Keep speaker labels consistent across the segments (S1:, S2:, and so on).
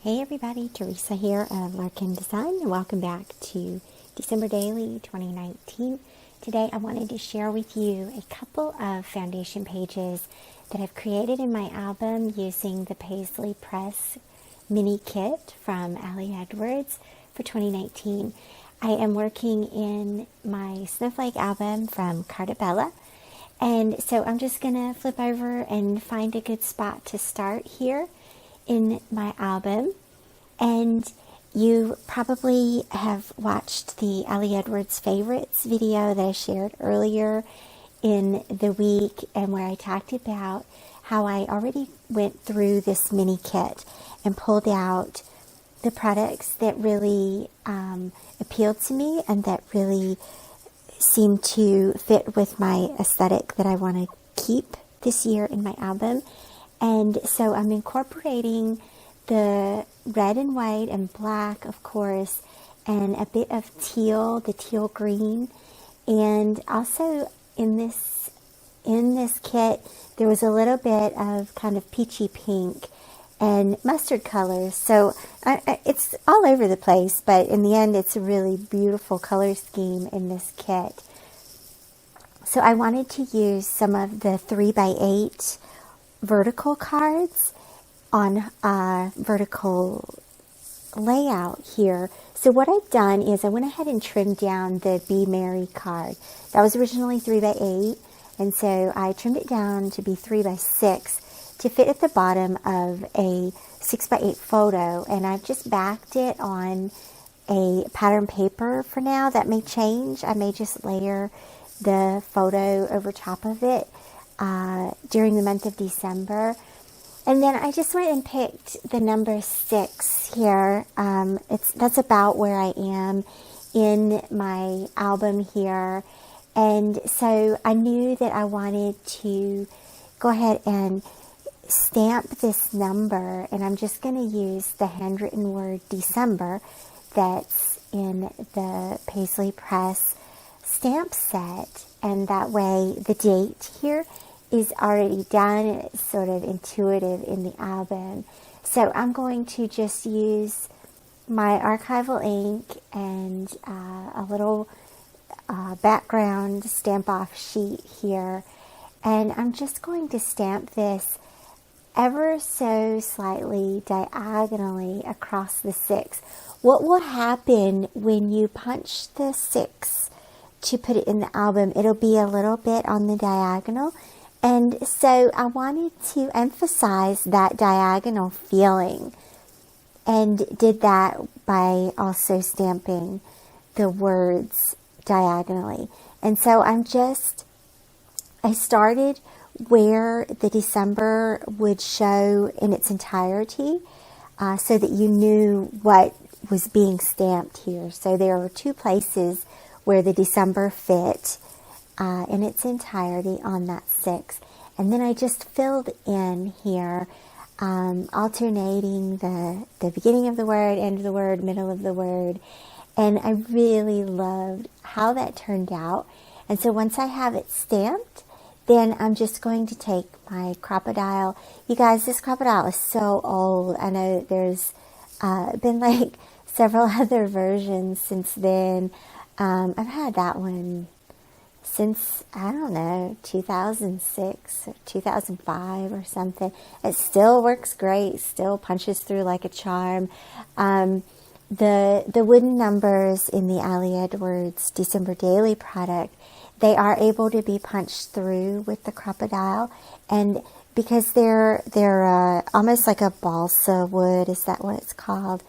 S1: Hey everybody, Theresa here of Larkin Design, and welcome back to December Daily 2019. Today I wanted to share with you a couple of foundation pages that I've created in my album using the Paislee Press mini kit from Ali Edwards for 2019. I am working in my Snowflake album from Carta Bella, and so I'm just going to flip over and find a good spot to start here in my album. And you probably have watched the Ali Edwards favorites video that I shared earlier in the week, and where I talked about how I already went through this mini kit and pulled out the products that really appealed to me and that really seemed to fit with my aesthetic that I want to keep this year in my album. And so I'm incorporating the red and white and black, of course, and a bit of teal, the teal green. And also in this kit, there was a little bit of kind of peachy pink and mustard colors. So it's all over the place, but in the end, it's a really beautiful color scheme in this kit. So I wanted to use some of the 3x8 vertical cards on a vertical layout here. So what I've done is I went ahead and trimmed down the Be Merry card. That was originally 3x8, and so I trimmed it down to be 3x6 to fit at the bottom of a 6x8 photo, and I've just backed it on a pattern paper for now. That may change. I may just layer the photo over top of it during the month of December. And then I just went and picked the number 6 here. That's about where I am in my album here. And so I knew that I wanted to go ahead and stamp this number, and I'm just going to use the handwritten word December that's in the Paislee Press stamp set, and that way the date here is already done. It's sort of intuitive in the album. So I'm going to just use my archival ink and a little background stamp off sheet here, and I'm just going to stamp this ever so slightly diagonally across the 6. What will happen when you punch the 6 to put it in the album? It'll be a little bit on the diagonal. And so I wanted to emphasize that diagonal feeling, and did that by also stamping the words diagonally. And so I started where the December would show in its entirety, so that you knew what was being stamped here. So there were 2 places where the December fit in its entirety on that 6. And then I just filled in here, alternating the beginning of the word, end of the word, middle of the word. And I really loved how that turned out. And so once I have it stamped, then I'm just going to take my crocodile. You guys, this crocodile is so old. I know there's been like several other versions since then. I've had that one since, I don't know, 2006 or 2005 or something. It still works great, still punches through like a charm. The wooden numbers in the Ali Edwards December Daily product, they are able to be punched through with the crocodile, and because they're almost like a balsa wood, is that what it's called?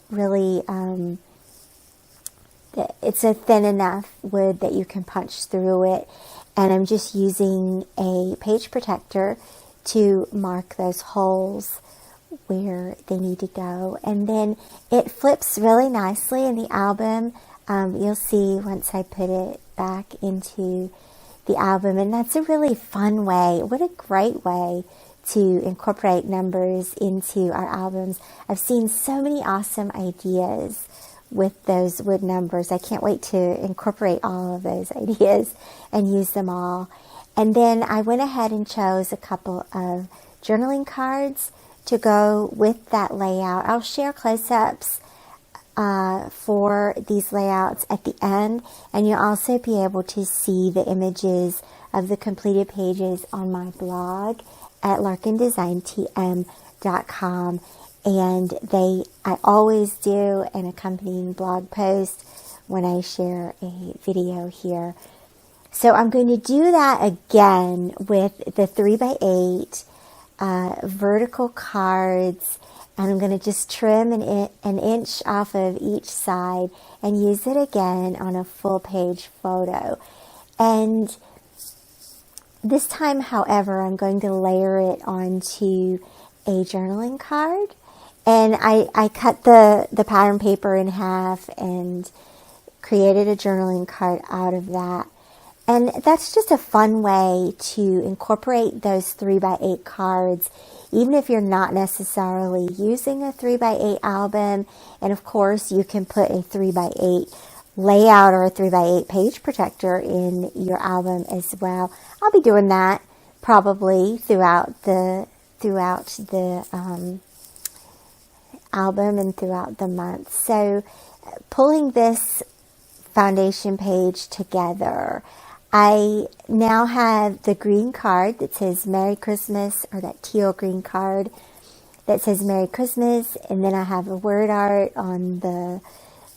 S1: Really, it's a thin enough wood that you can punch through it. And I'm just using a page protector to mark those holes where they need to go. And then it flips really nicely in the album. You'll see once I put it back into the album. And that's a really fun way. What a great way to incorporate numbers into our albums. I've seen so many awesome ideas with those wood numbers. I can't wait to incorporate all of those ideas and use them all. And then I went ahead and chose a couple of journaling cards to go with that layout. I'll share close-ups for these layouts at the end, and you'll also be able to see the images of the completed pages on my blog at larkindesignTM.com. And I always do an accompanying blog post when I share a video here. So I'm going to do that again with the 3x8 vertical cards, and I'm going to just trim an inch off of each side and use it again on a full page photo. And this time, however, I'm going to layer it onto a journaling card. And I cut the pattern paper in half and created a journaling card out of that. And that's just a fun way to incorporate those 3x8 cards, even if you're not necessarily using a 3x8 album. And of course, you can put a 3x8 layout or a 3x8 page protector in your album as well. I'll be doing that probably throughout the album and throughout the month. So pulling this foundation page together, I now have the green card that says Merry Christmas, or that teal green card that says Merry Christmas, and then I have a word art on the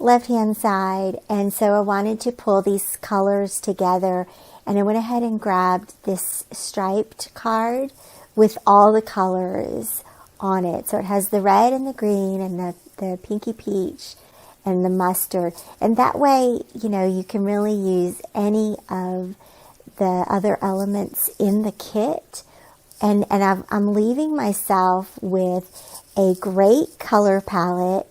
S1: left-hand side. And so I wanted to pull these colors together, and I went ahead and grabbed this striped card with all the colors on it. So it has the red and the green and the pinky peach and the mustard. And that way, you can really use any of the other elements in the kit. And I'm leaving myself with a great color palette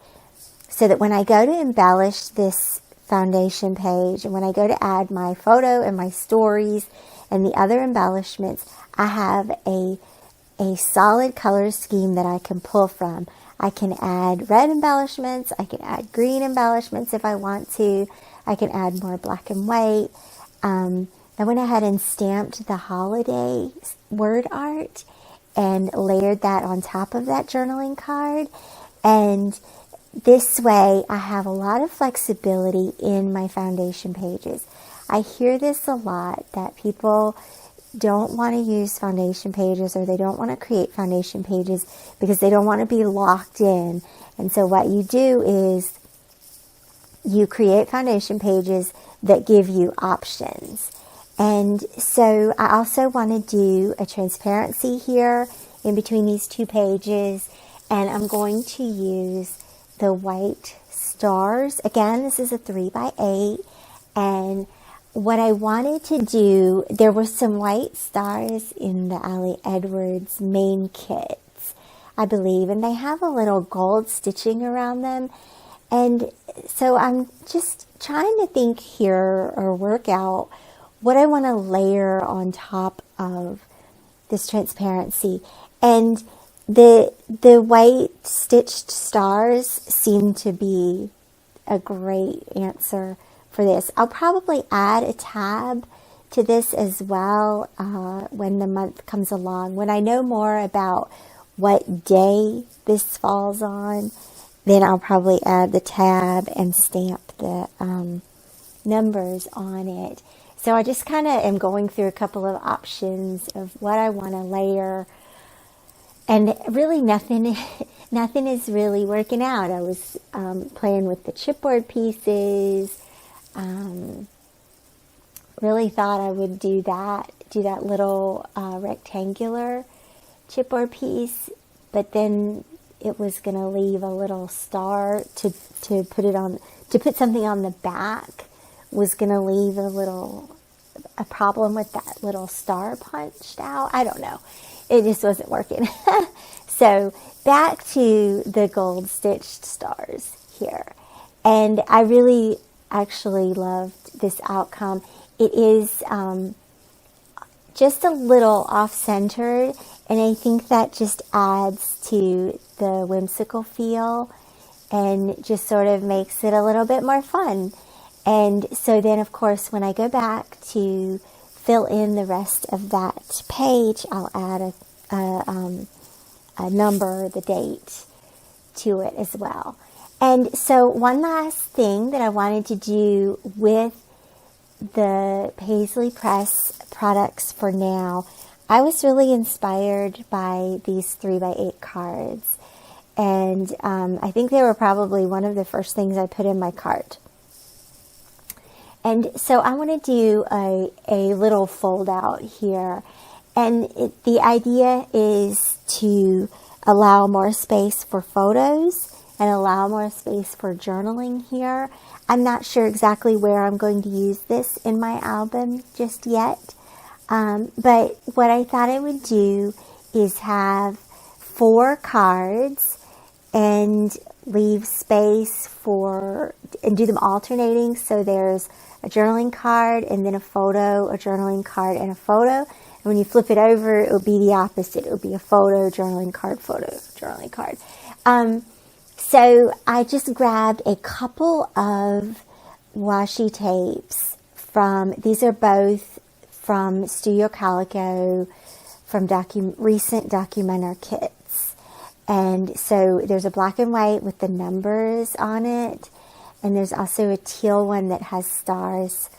S1: so that when I go to embellish this foundation page, and when I go to add my photo and my stories and the other embellishments, I have a solid color scheme that I can pull from. I can add red embellishments, I can add green embellishments if I want to, I can add more black and white. I went ahead and stamped the holiday word art and layered that on top of that journaling card. And this way I have a lot of flexibility in my foundation pages. I hear this a lot, that people don't want to use foundation pages, or they don't want to create foundation pages because they don't want to be locked in. And so what you do is you create foundation pages that give you options. And so I also want to do a transparency here in between these two pages, and I'm going to use the white stars. Again, this is a 3x8, and what I wanted to do, there were some white stars in the Ali Edwards main kits, I believe, and they have a little gold stitching around them. And so I'm just trying to think here, or work out what I want to layer on top of this transparency. And the white stitched stars seem to be a great answer for this. I'll probably add a tab to this as well when the month comes along. When I know more about what day this falls on, then I'll probably add the tab and stamp the numbers on it. So I just kind of am going through a couple of options of what I want to layer, and really nothing is really working out. I was playing with the chipboard pieces. Really thought I would do that little rectangular chipboard piece, but then it was going to leave a little star to put it on, to put something on the back was going to leave a problem with that little star punched out. I don't know. It just wasn't working. So back to the gold stitched stars here. And I really actually loved this outcome. It is just a little off-centered, and I think that just adds to the whimsical feel and just sort of makes it a little bit more fun. And so then, of course, when I go back to fill in the rest of that page, I'll add number, the date to it as well. And so one last thing that I wanted to do with the Paislee Press products for now, I was really inspired by these 3x8 cards. And I think they were probably one of the first things I put in my cart. And so I want to do a little fold out here. And the idea is to allow more space for photos and allow more space for journaling here. I'm not sure exactly where I'm going to use this in my album just yet. But what I thought I would do is have 4 cards and leave space and do them alternating. So there's a journaling card and then a photo, a journaling card and a photo. And when you flip it over, it will be the opposite. It will be a photo, journaling card, photo, journaling card. So I just grabbed a couple of washi tapes these are both from Studio Calico, from recent Documenter kits. And so there's a black and white with the numbers on it. And there's also a teal one that has stars.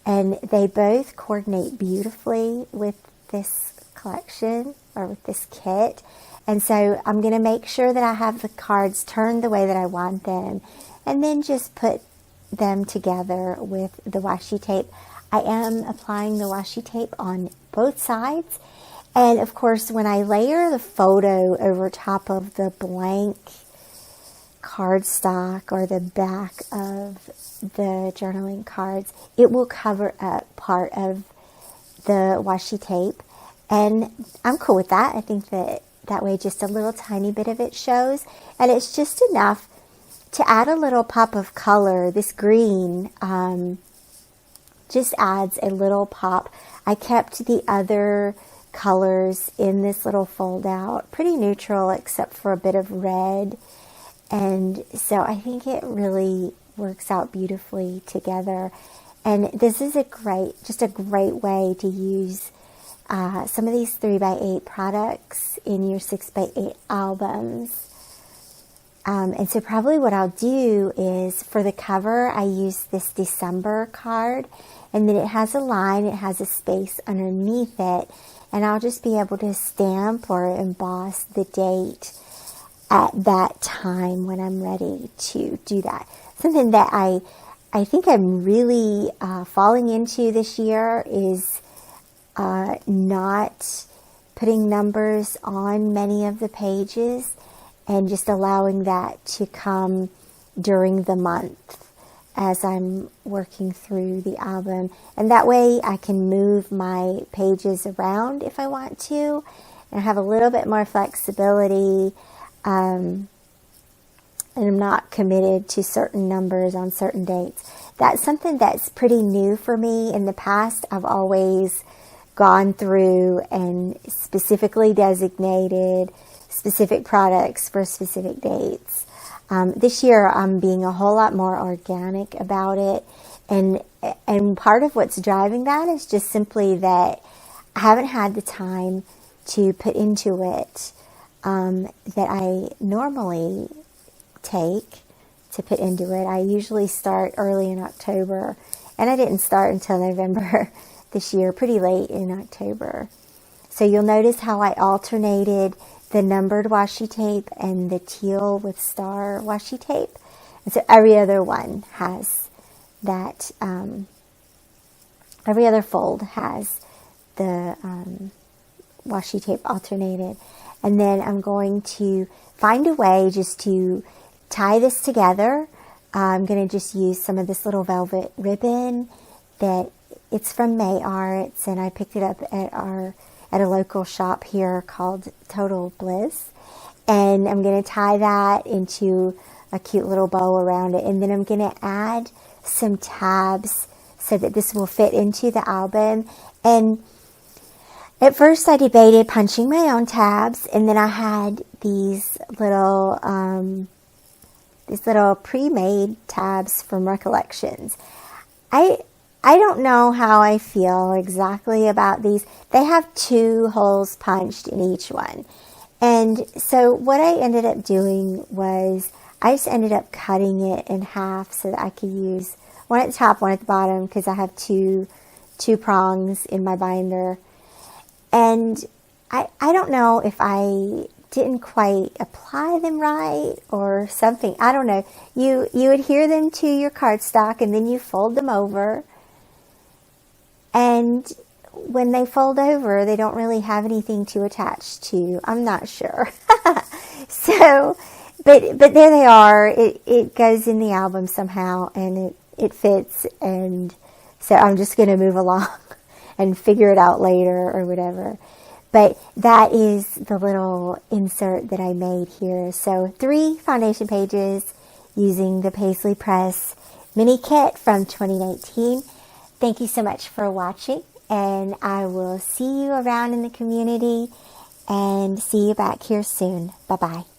S1: And they both coordinate beautifully with this collection or with this kit. And so I'm going to make sure that I have the cards turned the way that I want them. And then just put them together with the washi tape. I am applying the washi tape on both sides. And of course, when I layer the photo over top of the blank cardstock or the back of the journaling cards, it will cover up part of the washi tape. And I'm cool with that. I think that way just a little tiny bit of it shows. And it's just enough to add a little pop of color. This green just adds a little pop. I kept the other colors in this little fold out pretty neutral except for a bit of red. And so I think it really works out beautifully together. And this is just a great way to use some of these 3x8 products in your 6x8 albums. And so probably what I'll do is for the cover, I use this December card, and then it has a line, it has a space underneath it, and I'll just be able to stamp or emboss the date at that time when I'm ready to do that. Something that I think I'm really falling into this year is not putting numbers on many of the pages and just allowing that to come during the month as I'm working through the album. And that way I can move my pages around if I want to and have a little bit more flexibility. And I'm not committed to certain numbers on certain dates. That's something that's pretty new for me. In the past, I've always gone through and specifically designated specific products for specific dates. This year, I'm being a whole lot more organic about it. And part of what's driving that is just simply that I haven't had the time to put into it that I normally take to put into it. I usually start early in October, and I didn't start until November this year, pretty late in October. So you'll notice how I alternated the numbered washi tape and the teal with star washi tape. And so every other one has that, every other fold has the washi tape alternated. And then I'm going to find a way just to tie this together. I'm going to just use some of this little velvet ribbon that it's from May Arts, and I picked it up at a local shop here called Total Bliss. And I'm going to tie that into a cute little bow around it. And then I'm going to add some tabs so that this will fit into the album. And at first I debated punching my own tabs, and then I had these little pre-made tabs from Recollections. I don't know how I feel exactly about these. They have 2 holes punched in each one. And so what I ended up doing was I just ended up cutting it in half so that I could use one at the top, one at the bottom, because I have two prongs in my binder. And I don't know if I didn't quite apply them right or something. I don't know. You adhere them to your cardstock and then you fold them over. And when they fold over, they don't really have anything to attach to. I'm not sure. So, but there they are. It goes in the album somehow, and it fits. And so I'm just going to move along and figure it out later or whatever. But that is the little insert that I made here. So 3 foundation pages using the Paislee Press mini kit from 2019. Thank you so much for watching, and I will see you around in the community and see you back here soon. Bye-bye.